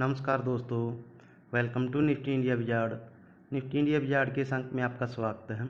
नमस्कार दोस्तों, welcome to Nifty India wizard. Nifty India wizard के इस अंक में आपका स्वागत है।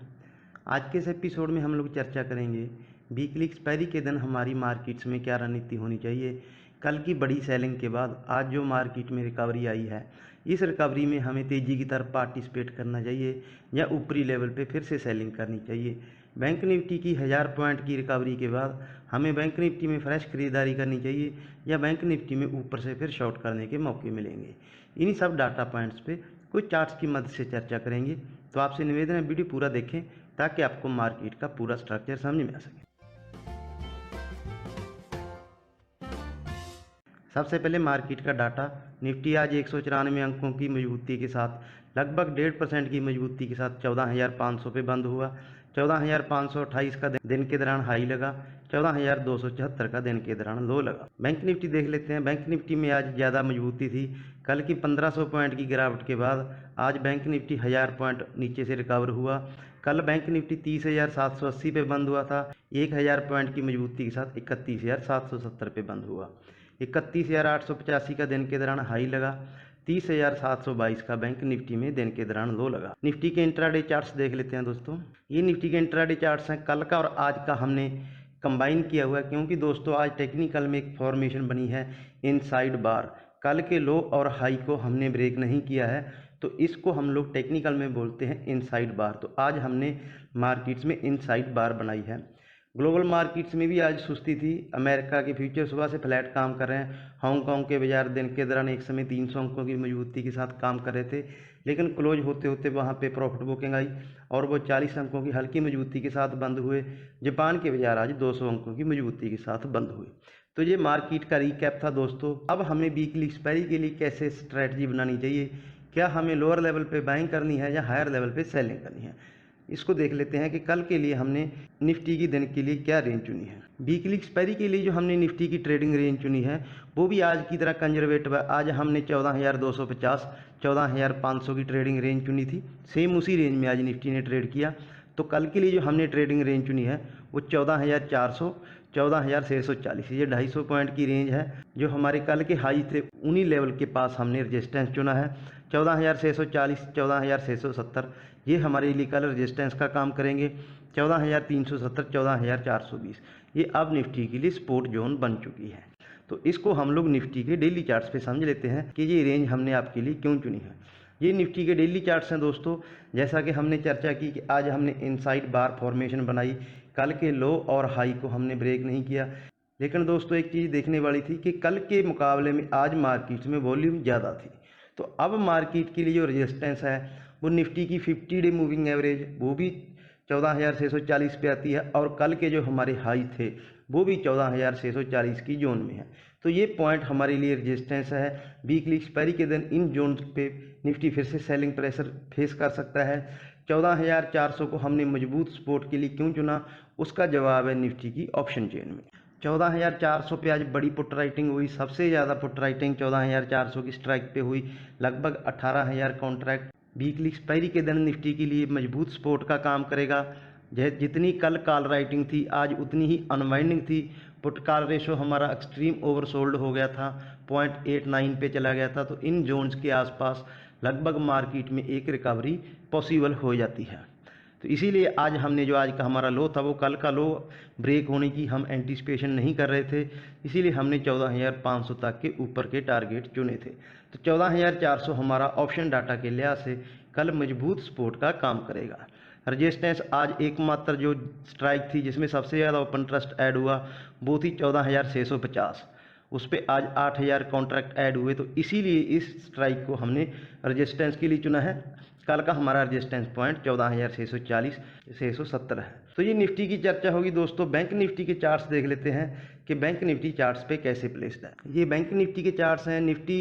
आज के इस एपिसोड में हम लोग चर्चा करेंगे वीकली एक्सपायरी के दिन हमारी मार्केट्स में क्या रणनीति होनी चाहिए। कल की बड़ी सेलिंग के बाद आज जो मार्केट में रिकवरी आई है, इस रिकवरी में हमें तेज़ी की तरफ पार्टिसिपेट करना चाहिए या ऊपरी लेवल पे फिर से सेलिंग करनी चाहिए। बैंक निफ्टी की 1000 पॉइंट की रिकवरी के बाद हमें बैंक निफ्टी में फ्रेश खरीदारी करनी चाहिए या बैंक निफ्टी में ऊपर से फिर शॉर्ट करने के मौके मिलेंगे। इन्हीं सब डाटा पॉइंट्स पे कुछ चार्ट्स की मदद से चर्चा करेंगे। तो आपसे निवेदन है वीडियो पूरा देखें ताकि आपको मार्केट का पूरा स्ट्रक्चर समझ में आ सके। सबसे पहले मार्केट का डाटा। निफ्टी आज 194 अंकों की मजबूती के साथ लगभग 1.5% की मजबूती के साथ 14,500 पे बंद हुआ। 14,528 का दिन के दौरान हाई लगा, 14,274 का दिन के दौरान लो लगा। बैंक निफ्टी देख लेते हैं। बैंक निफ्टी में आज ज़्यादा मजबूती थी। कल की 1500 पॉइंट की गिरावट के बाद आज बैंक निफ्टी 1000 पॉइंट नीचे से रिकवर हुआ। कल बैंक निफ्टी 30,780 पे बंद हुआ था। 1000 पॉइंट की मजबूती के साथ 31,770 पे बंद हुआ। 31,885 का दिन के दौरान हाई लगा। 30,722 का बैंक निफ्टी में दिन के दौरान लो लगा। निफ्टी के इंट्राडे चार्ट्स देख लेते हैं दोस्तों। ये निफ्टी के इंट्राडे चार्ट्स हैं। कल का और आज का हमने कंबाइन किया हुआ है क्योंकि दोस्तों आज टेक्निकल में एक फॉर्मेशन बनी है इनसाइड बार। कल के लो और हाई को हमने ब्रेक नहीं किया है तो इसको हम लोग टेक्निकल में बोलते हैं इनसाइड बार। तो आज हमने मार्केट्स में इनसाइड बार बनाई है। ग्लोबल मार्केट्स में भी आज सुस्ती थी। अमेरिका के फ्यूचर सुबह से फ्लैट काम कर रहे हैं। हांगकांग के बाजार दिन के दौरान एक समय 300 अंकों की मजबूती के साथ काम कर रहे थे, लेकिन क्लोज होते होते वहां पे प्रॉफिट बुकिंग आई और वो 40 अंकों की हल्की मजबूती के साथ बंद हुए। जापान के बाजार आज 200 अंकों की मजबूती के साथ बंद हुए। तो ये मार्केट का रिकैप था दोस्तों। अब हमें वीकली एक्सपायरी के लिए कैसे स्ट्रैटेजी बनानी चाहिए, क्या हमें लोअर लेवल पे बाइंग करनी है या हायर लेवल पे सेलिंग करनी है, इसको देख लेते हैं कि कल के लिए हमने निफ्टी की दिन के लिए क्या रेंज चुनी है। वीकली एक्सपायरी के लिए जो हमने निफ्टी की ट्रेडिंग रेंज चुनी है वो भी आज की तरह कंजर्वेटिव है। आज हमने 14,250 14,500 की ट्रेडिंग रेंज चुनी थी। सेम उसी रेंज में आज निफ्टी ने ट्रेड किया। तो कल के लिए जो हमने ट्रेडिंग रेंज चुनी है वो 14,400 14,640, ये 250 पॉइंट की रेंज है। जो हमारे कल के हाई थे उन्हीं लेवल के पास हमने रजिस्टेंस चुना है। 14,640 14,670 ये हमारे लिए कल रजिस्टेंस का काम करेंगे। 14,370 14,420 ये अब निफ्टी के लिए सपोर्ट जोन बन चुकी है। तो इसको हम लोग निफ्टी के डेली चार्ट्स पे समझ लेते हैं कि ये रेंज हमने आपके लिए क्यों चुनी है। ये निफ्टी के डेली चार्ट्स हैं दोस्तों। जैसा कि हमने चर्चा की कि आज हमने इनसाइड बार फॉर्मेशन बनाई। कल के लो और हाई को हमने ब्रेक नहीं किया, लेकिन दोस्तों एक चीज़ देखने वाली थी कि कल के मुकाबले में आज मार्केट में वॉल्यूम ज़्यादा थी। तो अब मार्केट के लिए जो रेजिस्टेंस है वो निफ्टी की 50 डे मूविंग एवरेज वो भी 14,640 पे आती है और कल के जो हमारे हाई थे वो भी 14,640 की जोन में है। तो ये पॉइंट हमारे लिए रेजिस्टेंस है। वीकली एक्सपायरी के दिन इन जोन पे निफ्टी फिर से सेलिंग प्रेशर फेस कर सकता है। 14,400 को हमने मजबूत सपोर्ट के लिए क्यों चुना, उसका जवाब है निफ्टी की ऑप्शन चेन में। 14,400 पे आज बड़ी पुट राइटिंग हुई। सबसे ज़्यादा पुट राइटिंग 14,400 की स्ट्राइक पे हुई, लगभग 18,000 कॉन्ट्रैक्ट। वीकली एक्सपायरी के दिन निफ्टी के लिए मजबूत सपोर्ट का काम करेगा। जितनी कल कॉल राइटिंग थी आज उतनी ही अनवाइंडिंग थी। पुट कॉल रेशो हमारा एक्सट्रीम ओवरसोल्ड हो गया था, 0.89 पे चला गया था। तो इन जोन्स के आसपास लगभग मार्केट में एक रिकवरी पॉसिबल हो जाती है। तो इसीलिए आज हमने जो आज का हमारा लो था वो कल का लो ब्रेक होने की हम एंटिसिपेशन नहीं कर रहे थे, इसीलिए हमने 14,500 तक के ऊपर के टारगेट चुने थे। तो 14,400 हमारा ऑप्शन डाटा के लिहाज से कल मजबूत सपोर्ट का काम करेगा। रजिस्टेंस आज एकमात्र जो स्ट्राइक थी जिसमें सबसे ज़्यादा ओपन ट्रस्ट ऐड हुआ वो थी 14,650, उस पर आज 8,000 कॉन्ट्रैक्ट ऐड हुए। तो इसीलिए इस स्ट्राइक को हमने रजिस्टेंस के लिए चुना है। कल का हमारा रजिस्टेंस पॉइंट 14,640 670 है। तो ये निफ्टी की चर्चा होगी दोस्तों। बैंक निफ्टी के चार्ट्स देख लेते हैं कि बैंक निफ्टी चार्ट्स पे कैसे प्लेस्ड है। ये बैंक निफ्टी के चार्ट्स हैं। निफ्टी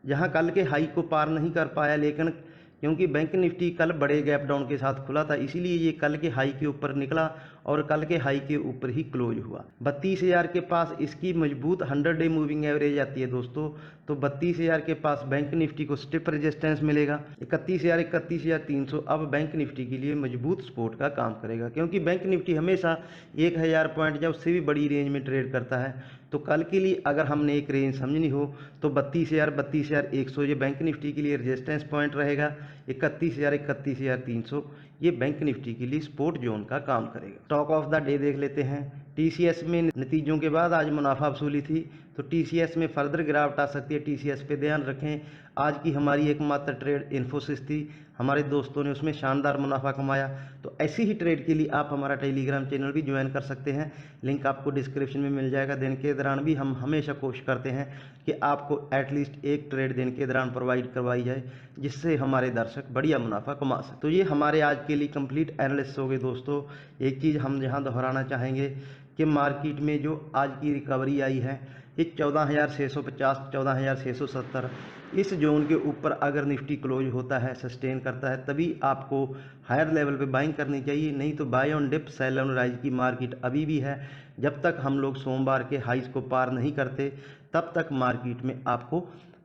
यहाँ कल के हाई को पार नहीं कर पाया, लेकिन क्योंकि बैंक निफ्टी कल बड़े गैप डाउन के साथ खुला था इसीलिए ये कल के हाई के ऊपर निकला और कल के हाई के ऊपर ही क्लोज हुआ। 32,000 के पास इसकी मजबूत 100 डे मूविंग एवरेज आती है दोस्तों। तो 32,000 के पास बैंक निफ्टी को स्टिफ रेजिस्टेंस मिलेगा। 31,000 31,300 अब बैंक निफ्टी के लिए मजबूत सपोर्ट का काम करेगा, क्योंकि बैंक निफ्टी हमेशा 1,000 पॉइंट या उससे भी बड़ी रेंज में ट्रेड करता है। तो कल के लिए अगर हमने एक रेंज समझनी हो तो 32,000 32,100 ये बैंक निफ्टी के लिए रेजिस्टेंस पॉइंट रहेगा। 31,000 31,300 ये बैंक निफ्टी के लिए सपोर्ट जोन का काम करेगा। स्टॉक ऑफ द डे देख लेते हैं। टीसीएस में नतीजों के बाद आज मुनाफा वसूली थी, तो टीसीएस में फर्दर गिरावट आ सकती है। टीसीएस पे ध्यान रखें। आज की हमारी एकमात्र ट्रेड इन्फोसिस थी, हमारे दोस्तों ने उसमें शानदार मुनाफा कमाया। तो ऐसी ही ट्रेड के लिए आप हमारा टेलीग्राम चैनल भी ज्वाइन कर सकते हैं, लिंक आपको डिस्क्रिप्शन में मिल जाएगा। दिन के दौरान भी हम हमेशा कोशिश करते हैं कि आपको एटलीस्ट एक ट्रेड दिन के दौरान प्रोवाइड करवाई जाए, जिससे हमारे दर्शक बढ़िया मुनाफा कमा सकें। तो ये हमारे आज के लिए कंप्लीट एनालिसिस हो गए दोस्तों। एक चीज़ हम यहाँ दोहराना चाहेंगे कि मार्केट में जो आज की रिकवरी आई है ये 14,650 14,670 इस जोन के ऊपर अगर निफ्टी क्लोज होता है, सस्टेन करता है, तभी आपको हायर लेवल पे बाइंग करनी चाहिए। नहीं तो buy on dip sell on rise की मार्केट अभी भी है। जब तक हम लोग सोमवार के हाइज को पार नहीं करते तब तक मार्केट में आपको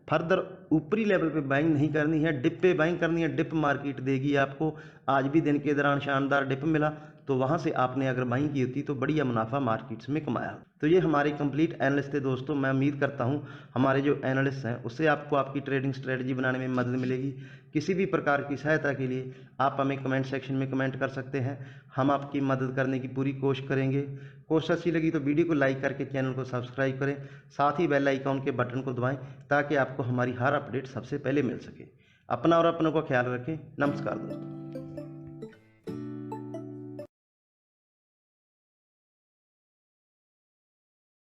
फर्दर ऊपरी लेवल पे बाइंग नहीं करनी है, डिप पे बाइंग करनी है। डिप मार्केट देगी आपको। आज भी दिन के दौरान शानदार डिप मिला, तो वहाँ से आपने अगर बाइंग की होती तो बढ़िया मुनाफा मार्केट्स में कमाया। तो ये हमारे कंप्लीट एनालिस्ट थे दोस्तों। मैं उम्मीद करता हूँ हमारे जो एनालिस्ट हैं उससे आपको आपकी ट्रेडिंग स्ट्रेटजी बनाने में मदद मिलेगी। किसी भी प्रकार की सहायता के लिए आप हमें कमेंट सेक्शन में कमेंट कर सकते हैं, हम आपकी मदद करने की पूरी कोशिश करेंगे। कोशिश अच्छी लगी तो वीडियो को लाइक करके चैनल को सब्सक्राइब करें, साथ ही बेल आइकॉन के बटन को दबाएं ताकि आपको हमारी हर अपडेट सबसे पहले मिल सके। अपना और अपनों का ख्याल रखें। नमस्कार दोस्तों।